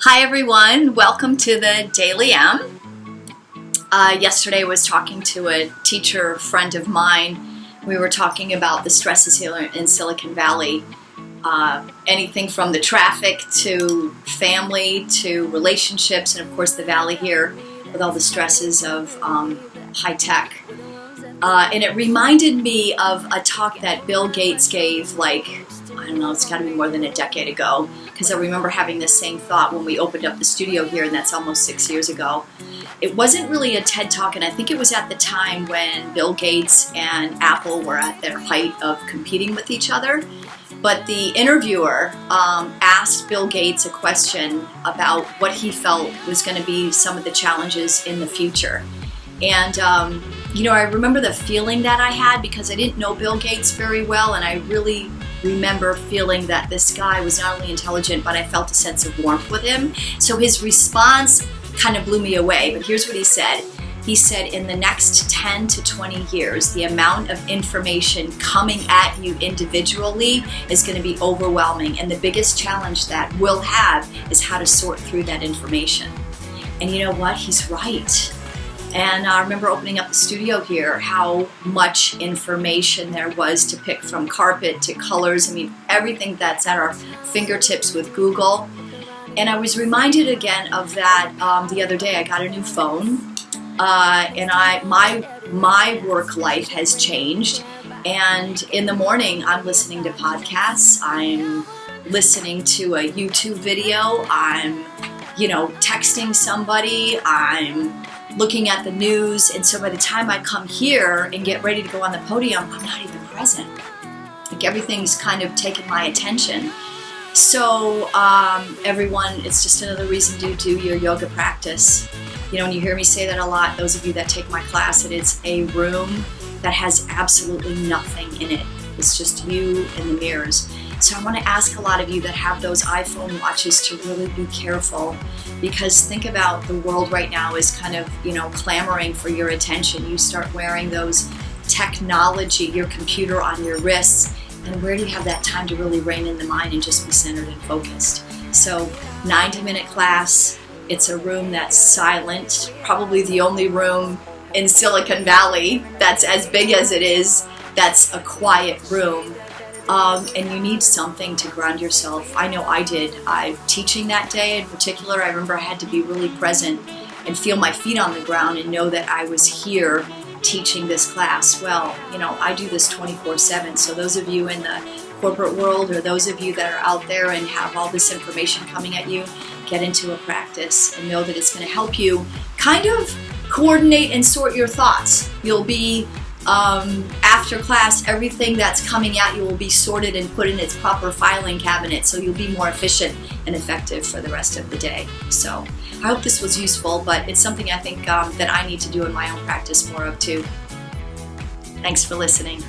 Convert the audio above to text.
Hi everyone, welcome to the DailyM. Yesterday I was talking to a teacher friend of mine. We were talking about the stresses here in Silicon Valley. Anything from the traffic to family to relationships, and of course the valley here with all the stresses of high tech. And it reminded me of a talk that Bill Gates gave, I don't know, it's got to be more than a decade ago, because I remember having this same thought when we opened up the studio here, and that's almost 6 years ago. It wasn't really a TED Talk, and I think it was at the time when Bill Gates and Apple were at their height of competing with each other. But the interviewer asked Bill Gates a question about what he felt was going to be some of the challenges in the future. And I remember the feeling that I had, because I didn't know Bill Gates very well, and I really remember feeling that this guy was not only intelligent, but I felt a sense of warmth with him. So his response kind of blew me away, but here's what he said. He said, in the next 10 to 20 years, the amount of information coming at you individually is going to be overwhelming, and the biggest challenge that we'll have is how to sort through that information. And you know what? He's right. And I remember opening up the studio here, how much information there was to pick from, carpet to colors. I mean, everything that's at our fingertips with Google. And I was reminded again of that the other day. I got a new phone, and my work life has changed. And in the morning, I'm listening to podcasts. I'm listening to a YouTube video. I'm, texting somebody. I'm looking at the news, and so by the time I come here and get ready to go on the podium, I'm not even present. Like, everything's kind of taken my attention. So everyone, it's just another reason to do your yoga practice. And you hear me say that a lot, those of you that take my class, it's a room that has absolutely nothing in it. It's just you and the mirrors. So I want to ask a lot of you that have those iPhone watches to really be careful, because think about the world right now is kind of, clamoring for your attention. You start wearing those technology, your computer on your wrists, and where do you have that time to really rein in the mind and just be centered and focused? So 90-minute class, it's a room that's silent, probably the only room in Silicon Valley that's as big as it is, that's a quiet room. And you need something to ground yourself. I know I did. Teaching that day in particular, I remember I had to be really present and feel my feet on the ground and know that I was here teaching this class. Well, I do this 24/7, so those of you in the corporate world, or those of you that are out there and have all this information coming at you, get into a practice and know that it's going to help you kind of coordinate and sort your thoughts. You'll be after class, everything that's coming at you will be sorted and put in its proper filing cabinet, so you'll be more efficient and effective for the rest of the day. So I hope this was useful, but it's something I think that I need to do in my own practice more of too. Thanks for listening.